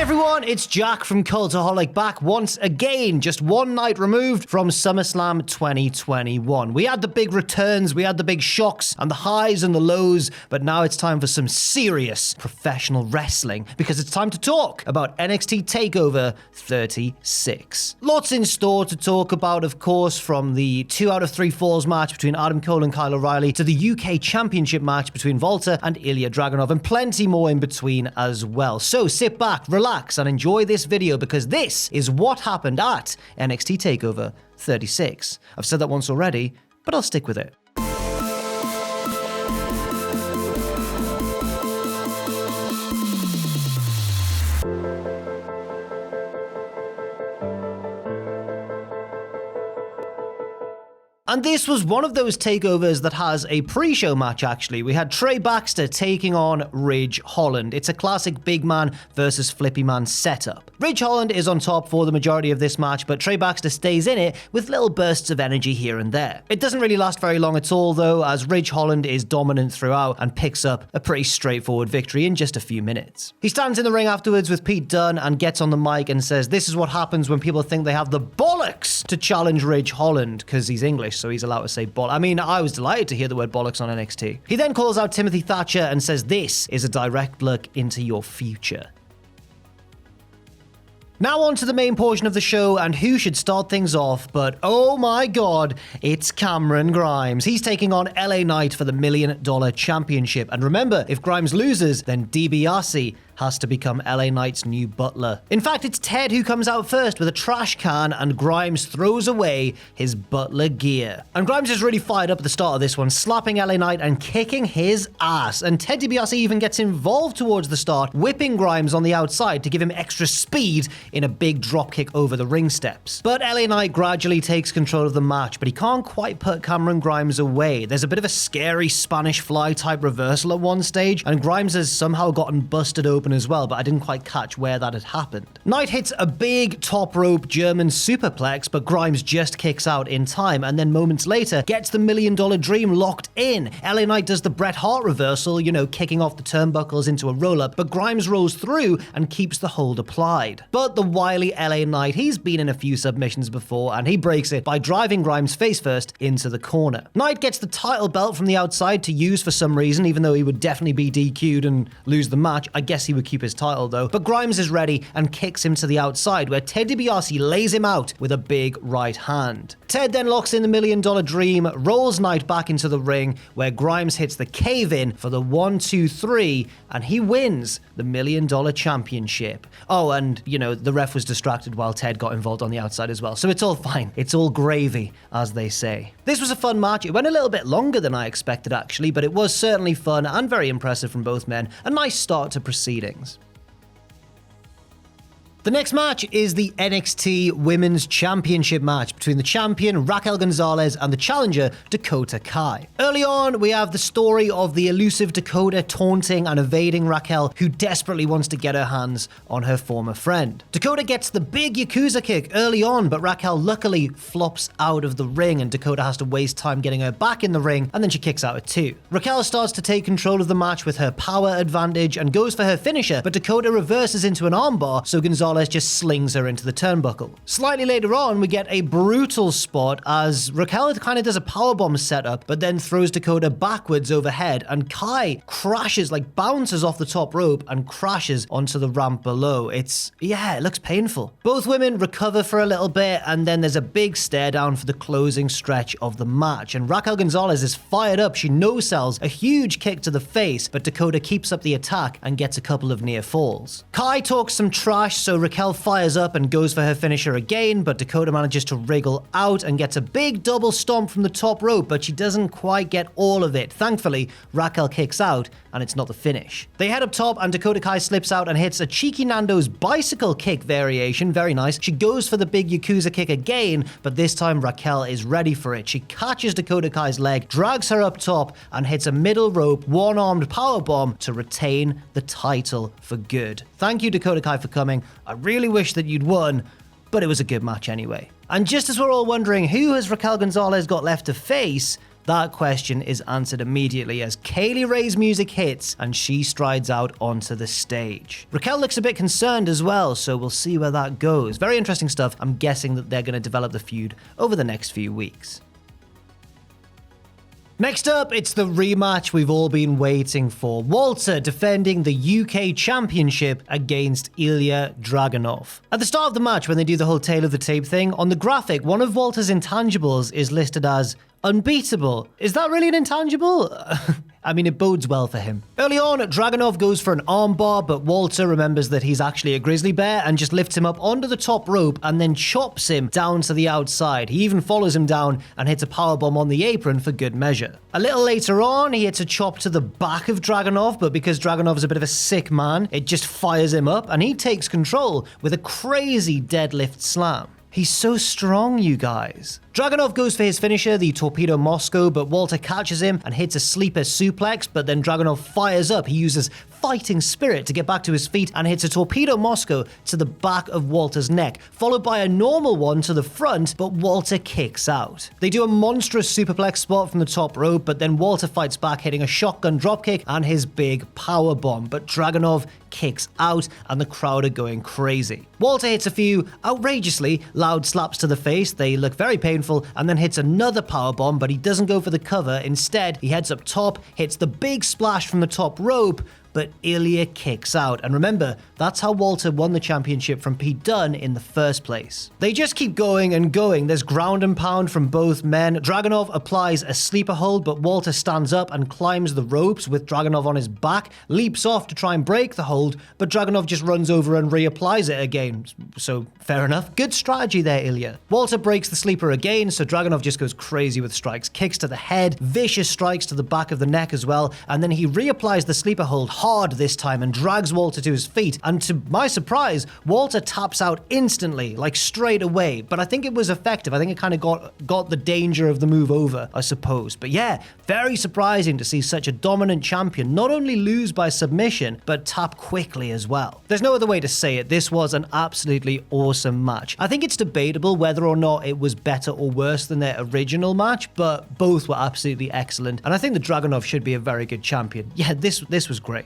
everyone, it's Jack from Cultaholic back once again, just one night removed from SummerSlam 2021. We had the big returns, we had the big shocks and the highs and the lows, but now it's time for some serious professional wrestling because it's time to talk about NXT TakeOver 36. Lots in store to talk about, of course, from the 2 out of 3 falls match between Adam Cole and Kyle O'Reilly to the UK Championship match between Walter and Ilja Dragunov, and plenty more in between as well. So sit back, relax, and enjoy this video because this is what happened at NXT TakeOver 36. I've said that once already, but I'll stick with it. And this was one of those takeovers that has a pre-show match, actually. We had Trey Baxter taking on Ridge Holland. It's a classic big man versus flippy man setup. Ridge Holland is on top for the majority of this match, but Trey Baxter stays in it with little bursts of energy here and there. It doesn't really last very long at all, though, as Ridge Holland is dominant throughout and picks up a pretty straightforward victory in just a few minutes. He stands in the ring afterwards with Pete Dunne and gets on the mic and says this is what happens when people think they have the bollocks to challenge Ridge Holland, because he's English, so he's allowed to say bollocks. I mean, I was delighted to hear the word bollocks on NXT. He then calls out Timothy Thatcher and says this is a direct look into your future. Now on to the main portion of the show and who should start things off, but oh my god, it's Cameron Grimes. He's taking on LA Knight for the $1 Million Championship. And remember, if Grimes loses, then DiBiase has to become LA Knight's new butler. In fact, it's Ted who comes out first with a trash can and Grimes throws away his butler gear. And Grimes is really fired up at the start of this one, slapping LA Knight and kicking his ass. And Ted DiBiase even gets involved towards the start, whipping Grimes on the outside to give him extra speed in a big dropkick over the ring steps. But LA Knight gradually takes control of the match, but he can't quite put Cameron Grimes away. There's a bit of a scary Spanish fly type reversal at one stage, and Grimes has somehow gotten busted open as well, but I didn't quite catch where that had happened. Knight hits a big top rope German superplex, but Grimes just kicks out in time, and then moments later gets the $1 Million Dream locked in. LA Knight does the Bret Hart reversal, kicking off the turnbuckles into a roll-up, but Grimes rolls through and keeps the hold applied. But the wily LA Knight, he's been in a few submissions before, and he breaks it by driving Grimes face first into the corner. Knight gets the title belt from the outside to use for some reason, even though he would definitely be DQ'd and lose the match. I guess he would keep his title though, but Grimes is ready and kicks him to the outside where Ted DiBiase lays him out with a big right hand. Ted then locks in the $1 Million Dream, rolls Knight back into the ring where Grimes hits the cave-in for the 1-2-3 and he wins the $1 Million Championship. Oh, and the ref was distracted while Ted got involved on the outside as well, so it's all fine. It's all gravy, as they say. This was a fun match. It went a little bit longer than I expected actually, but it was certainly fun and very impressive from both men. A nice start to proceedings. The next match is the NXT Women's Championship match between the champion Raquel Gonzalez and the challenger Dakota Kai. Early on, we have the story of the elusive Dakota taunting and evading Raquel, who desperately wants to get her hands on her former friend. Dakota gets the big Yakuza kick early on, but Raquel luckily flops out of the ring and Dakota has to waste time getting her back in the ring, and then she kicks out at 2. Raquel starts to take control of the match with her power advantage and goes for her finisher, but Dakota reverses into an armbar, so Gonzalez just slings her into the turnbuckle. Slightly later on, we get a brutal spot as Raquel kind of does a powerbomb setup, but then throws Dakota backwards overhead, and Kai crashes, bounces off the top rope and crashes onto the ramp below. It looks painful. Both women recover for a little bit, and then there's a big stare down for the closing stretch of the match, and Raquel Gonzalez is fired up. She no-sells a huge kick to the face, but Dakota keeps up the attack and gets a couple of near falls. Kai talks some trash, so Raquel fires up and goes for her finisher again, but Dakota manages to wriggle out and gets a big double stomp from the top rope, but she doesn't quite get all of it. Thankfully, Raquel kicks out, and it's not the finish. They head up top, and Dakota Kai slips out and hits a cheeky Nando's bicycle kick variation. Very nice. She goes for the big Yakuza kick again, but this time Raquel is ready for it. She catches Dakota Kai's leg, drags her up top, and hits a middle rope one-armed powerbomb to retain the title for good. Thank you, Dakota Kai, for coming. I really wish that you'd won, but it was a good match anyway. And just as we're all wondering who has Raquel Gonzalez got left to face, That question is answered immediately as Kaylee Ray's music hits and she strides out onto the stage. Raquel looks a bit concerned as well, so we'll see where that goes. Very interesting stuff. I'm guessing that they're going to develop the feud over the next few weeks. Next up, it's the rematch we've all been waiting for. Walter defending the UK Championship against Ilja Dragunov. At the start of the match, when they do the whole tail of the tape thing, on the graphic, one of Walter's intangibles is listed as unbeatable. Is that really an intangible? I mean, it bodes well for him. Early on, Dragunov goes for an armbar, but Walter remembers that he's actually a grizzly bear and just lifts him up onto the top rope and then chops him down to the outside. He even follows him down and hits a powerbomb on the apron for good measure. A little later on, he hits a chop to the back of Dragunov, but because Dragunov's a bit of a sick man, it just fires him up and he takes control with a crazy deadlift slam. He's so strong, you guys. Dragunov goes for his finisher, the Torpedo Moscow, but Walter catches him and hits a sleeper suplex, but then Dragunov fires up. He uses fighting spirit to get back to his feet and hits a Torpedo Moscow to the back of Walter's neck, followed by a normal one to the front, but Walter kicks out. They do a monstrous superplex spot from the top rope, but then Walter fights back, hitting a shotgun dropkick and his big power bomb, but Dragunov kicks out and the crowd are going crazy. Walter hits a few outrageously loud slaps to the face. They look very painful, and then hits another powerbomb, but he doesn't go for the cover. Instead, he heads up top, hits the big splash from the top rope, but Ilja kicks out. And remember, that's how Walter won the championship from Pete Dunne in the first place. They just keep going and going. There's ground and pound from both men. Dragunov applies a sleeper hold, but Walter stands up and climbs the ropes with Dragunov on his back, leaps off to try and break the hold, but Dragunov just runs over and reapplies it again. So fair enough. Good strategy there, Ilja. Walter breaks the sleeper again, so Dragunov just goes crazy with strikes. Kicks to the head, vicious strikes to the back of the neck as well, and then he reapplies the sleeper hold hard this time and drags Walter to his feet, and to my surprise, Walter taps out instantly, like straight away, but I think it was effective. I think it kind of got the danger of the move over, I suppose. But yeah, very surprising to see such a dominant champion not only lose by submission, but tap quickly as well. There's no other way to say it. This was an absolutely awesome match. I think it's debatable whether or not it was better or worse than their original match, but both were absolutely excellent, and I think the Dragunov should be a very good champion. Yeah, this was great.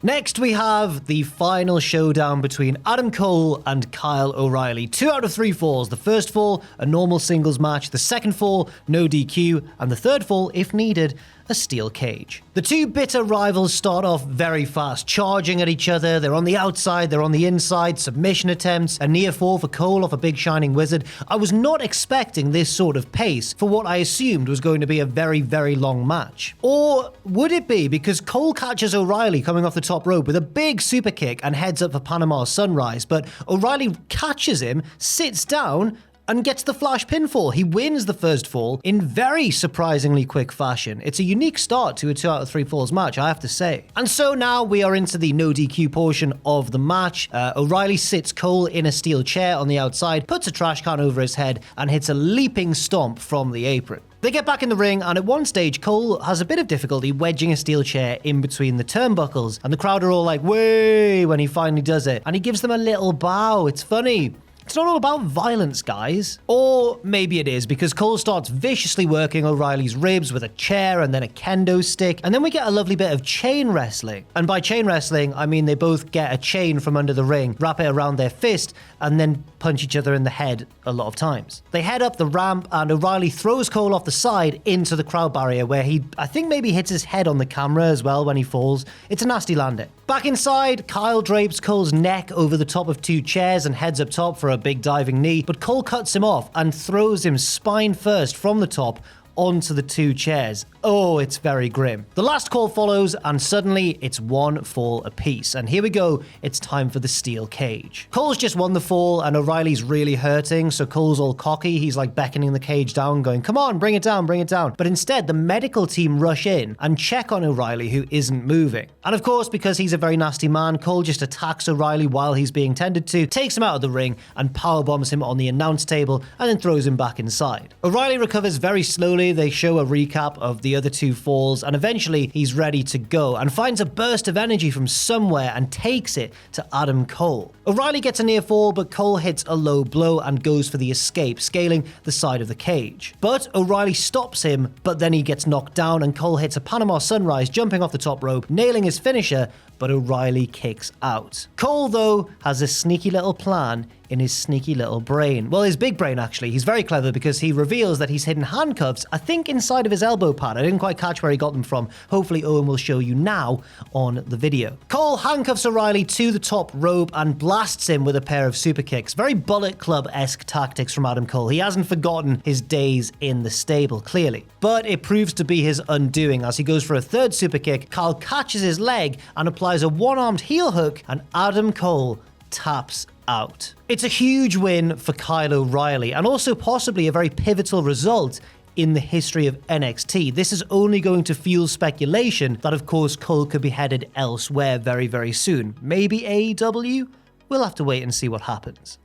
Next, we have the final showdown between Adam Cole and Kyle O'Reilly. 2 out of 3 falls. The first fall, a normal singles match. The second fall, no DQ. And the third fall, if needed, a steel cage. The two bitter rivals start off very fast, charging at each other. They're on the outside, they're on the inside, submission attempts, a near fall for Cole off a big shining wizard. I was not expecting this sort of pace for what I assumed was going to be a very, very long match. Or would it be, because Cole catches O'Reilly coming off the top rope with a big super kick and heads up for Panama Sunrise, but O'Reilly catches him, sits down, and gets the flash pinfall. He wins the first fall in very surprisingly quick fashion. It's a unique start to a 2 out of 3 falls match, I have to say. And so now we are into the no DQ portion of the match. O'Reilly sits Cole in a steel chair on the outside, puts a trash can over his head, and hits a leaping stomp from the apron. They get back in the ring, and at one stage, Cole has a bit of difficulty wedging a steel chair in between the turnbuckles, and the crowd are all like, "Way!" when he finally does it, and he gives them a little bow. It's funny. It's not all about violence, guys. Or maybe it is, because Cole starts viciously working O'Reilly's ribs with a chair and then a kendo stick, and then we get a lovely bit of chain wrestling. And by chain wrestling, I mean they both get a chain from under the ring, wrap it around their fist, and then punch each other in the head a lot of times. They head up the ramp, and O'Reilly throws Cole off the side into the crowd barrier, where he, I think, maybe hits his head on the camera as well when he falls. It's a nasty landing. Back inside, Kyle drapes Cole's neck over the top of 2 chairs and heads up top for a big diving knee, but Cole cuts him off and throws him spine first from the top onto the 2 chairs. Oh, it's very grim. The last call follows, and suddenly it's 1 fall apiece. And here we go, it's time for the steel cage. Cole's just won the fall, and O'Reilly's really hurting, so Cole's all cocky. He's like beckoning the cage down, going, "Come on, bring it down, bring it down." But instead, the medical team rush in and check on O'Reilly, who isn't moving. And of course, because he's a very nasty man, Cole just attacks O'Reilly while he's being tended to, takes him out of the ring, and powerbombs him on the announce table, and then throws him back inside. O'Reilly recovers very slowly Slowly, they show a recap of the other two falls, and eventually he's ready to go and finds a burst of energy from somewhere and takes it to Adam Cole. O'Reilly gets a near fall, but Cole hits a low blow and goes for the escape, scaling the side of the cage. But O'Reilly stops him, but then he gets knocked down and Cole hits a Panama Sunrise, jumping off the top rope, nailing his finisher, but O'Reilly kicks out. Cole, though, has a sneaky little plan in his sneaky little brain. Well, his big brain, actually. He's very clever because he reveals that he's hidden handcuffs, I think inside of his elbow pad. I didn't quite catch where he got them from. Hopefully Owen will show you now on the video. Cole handcuffs O'Reilly to the top rope and blasts him with a pair of super kicks. Very Bullet Club-esque tactics from Adam Cole. He hasn't forgotten his days in the stable, clearly. But it proves to be his undoing. As he goes for a third super kick, Kyle catches his leg and applies a one-armed heel hook, and Adam Cole taps out. It's a huge win for Kyle O'Reilly, and also possibly a very pivotal result in the history of NXT. This is only going to fuel speculation that, of course, Cole could be headed elsewhere very, very soon. Maybe AEW? We'll have to wait and see what happens.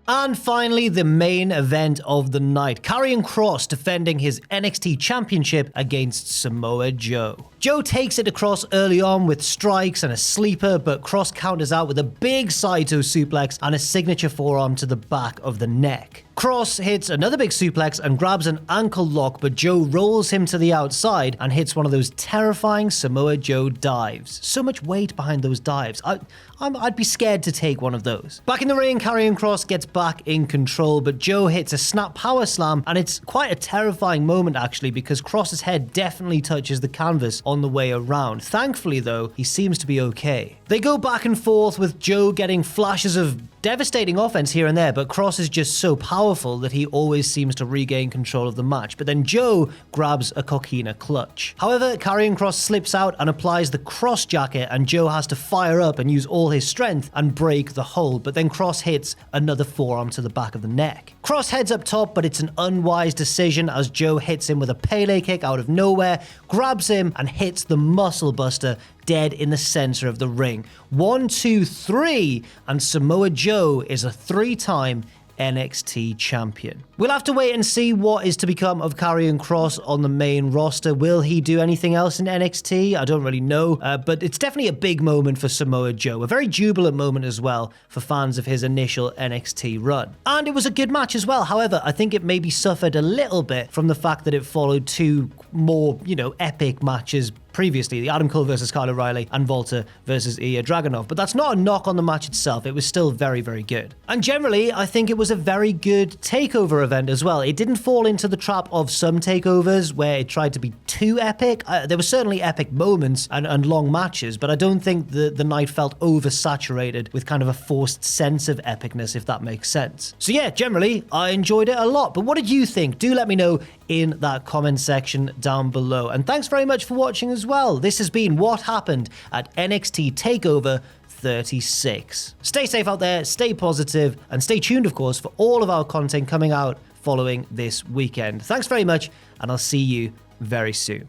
And finally, the main event of the night. Karrion Kross defending his NXT Championship against Samoa Joe. Joe takes it to Kross early on with strikes and a sleeper, but Kross counters out with a big Saito suplex and a signature forearm to the back of the neck. Kross hits another big suplex and grabs an ankle lock, but Joe rolls him to the outside and hits one of those terrifying Samoa Joe dives. So much weight behind those dives. I'd be scared to take one of those. Back in the ring, Karrion Kross gets back in control, but Joe hits a snap power slam, and it's quite a terrifying moment actually, because Kross's head definitely touches the canvas on the way around. Thankfully though, he seems to be okay. They go back and forth with Joe getting flashes of devastating offense here and there, but Kross is just so powerful that he always seems to regain control of the match. But then Joe grabs a coquina clutch. However, Karrion Kross slips out and applies the Kross jacket, and Joe has to fire up and use all his strength and break the hold, but then Kross hits another forearm to the back of the neck. Kross heads up top, but it's an unwise decision as Joe hits him with a Pele kick out of nowhere, grabs him and hits the muscle buster dead in the center of the ring. 1, 2, 3, and Samoa Joe is a 3-time NXT champion. We'll have to wait and see what is to become of Karrion Kross on the main roster. Will he do anything else in NXT? I don't really know, but it's definitely a big moment for Samoa Joe. A very jubilant moment as well for fans of his initial NXT run. And it was a good match as well. However, I think it maybe suffered a little bit from the fact that it followed two more, epic matches previously, the Adam Cole versus Kyle O'Reilly and Volta versus Ilja Dragunov. But that's not a knock on the match itself. It was still very, very good. And generally, I think it was a very good takeover event as well. It didn't fall into the trap of some takeovers where it tried to be too epic. There were certainly epic moments and long matches, but I don't think the night felt oversaturated with kind of a forced sense of epicness, if that makes sense. So yeah, generally, I enjoyed it a lot. But what did you think? Do let me know in that comment section down below. And thanks very much for watching as well. This has been what happened at NXT TakeOver 36. Stay safe out there, stay positive, and stay tuned, of course, for all of our content coming out following this weekend. Thanks very much, and I'll see you very soon.